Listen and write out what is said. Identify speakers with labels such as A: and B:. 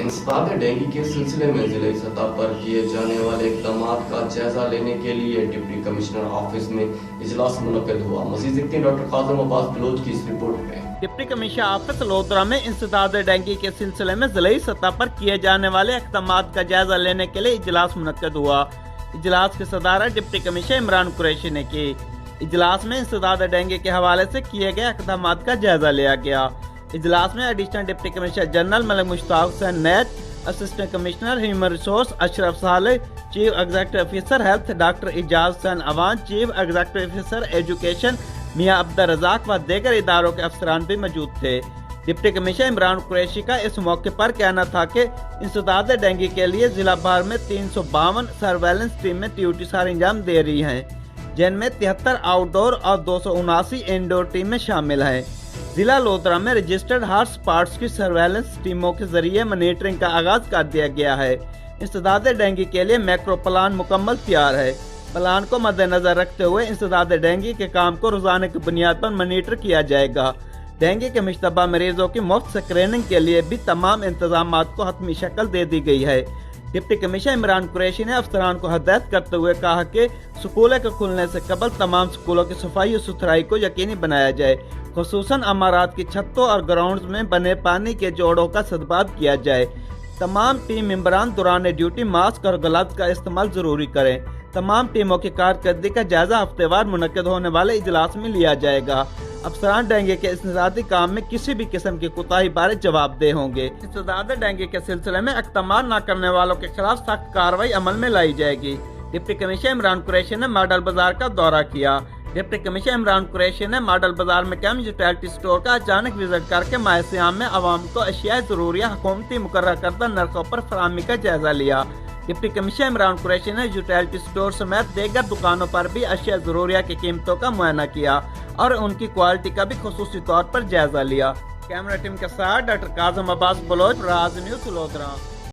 A: इंसदाद dengue के सिलसिले में जिले सतह पर किए जाने वाले इकदाम का जायजा लेने के लिए डिप्टी कमिश्नर ऑफिस में इजलास मुनक्किद हुआ। मज़ीद देखते हैं डॉक्टर काज़िम अब्बास बलोच की इस रिपोर्ट में।
B: डिप्टी कमिश्नर ऑफिस लोधरा में इंसदाद डेंगू के सिलसिले में जिले सतह पर किए जाने वाले इकदाम का जायजा लेने के लिए इजलास मुनक्किद हुआ। इजलास की सदारत डिप्टी कमिश्नर इमरान कुरैशी ने की। इजलास में इंसदाद डेंगू के हवाले से किए गए इकदाम का जायजा लिया गया। इजलास में additional deputy commissioner general Malik Mushtaq Hussain Nait, assistant commissioner human resource Ashraf Saleh, chief executive officer health doctor Ijaz Hussain Awan, chief executive officer education Mian Abdul Razzaq व दीगर इदारों के अफसरान भी मौजूद थे। डिप्टी कमिश्नर इमरान कुरैशी का इस मौके पर कहना था कि इंसदाद डेंगू के लिए जिला भर में 352 सर्वेलेंस टीमें ड्यूटी सर अंजाम दे रही हैं, जिनमें 73 आउटडोर और 279 इंडोर टीमें शामिल हैं। जिला लोधरा में रजिस्टर्ड हॉट स्पॉट्स की सर्वेलेंस टीमों के जरिए मॉनिटरिंग का आगाज कर दिया गया है। इंसदाद डेंगू के लिए मैक्रो प्लान मुकम्मल तैयार है। प्लान को मद्देनजर रखते हुए इंसदाद डेंगू के काम को रोजाना की बुनियाद पर मॉनिटर किया जाएगा। डेंगू के मुश्तबा मरीजों की मुफ्त स्क्रीनिंग के लिए भी तमाम इंतजाम को हतमी शक्ल दे दी गई है। डिप्टी कमिश्नर इमरान कुरैशी ने अफसरान को हदायत करते हुए कहा कि स्कूलों के खुलने से कबल तमाम स्कूलों की सफाई और सुथराई को यकीनी बनाया जाए, खुसूसन अमारात की छतों और ग्राउंड्स में बने पानी के जोड़ों का सदुपयोग किया जाए। तमाम टीम मेंबरान दौरान ड्यूटी मास्क और ग्लव्स का इस्तेमाल जरूरी करें। तमाम टीमों की कारकर्दगी का जायजा हफ्तेवार मुनक्किद होने वाले इजलास में लिया जाएगा। अफसरान डेंगू के इंसदादी काम में किसी भी किस्म की कोताही बारे जवाबदेह होंगे। इंसदाद डेंगू के सिलसिले में इक़दाम न करने वालों के खिलाफ सख्त कार्रवाई अमल में लाई जाएगी। डिप्टी कमिश्नर इमरान कुरैशी ने मॉडल बाजार का दौरा किया। डिप्टी कमिश्नर इमरान कुरैशी ने मॉडल बाजार में कैम यूटिलिटी स्टोर का अचानक विजिट करके माह सियाम में आवाम को अशिया जरूरिया हुकूमती मुकर्रर करदा नरखों पर फराहमी का जायजा लिया। डिप्टी कमिश्नर इमरान कुरैशी ने यूटिलिटी स्टोर समेत दीगर दुकानों पर भी अशिया जरूरिया की कीमतों का मुआयना किया और उनकी क्वालिटी का भी खुसूसी तौर पर जायजा लिया। कैमरा टीम के साथ डॉक्टर काज़िम अब्बास बलोच, राज न्यूज़ लोधरा।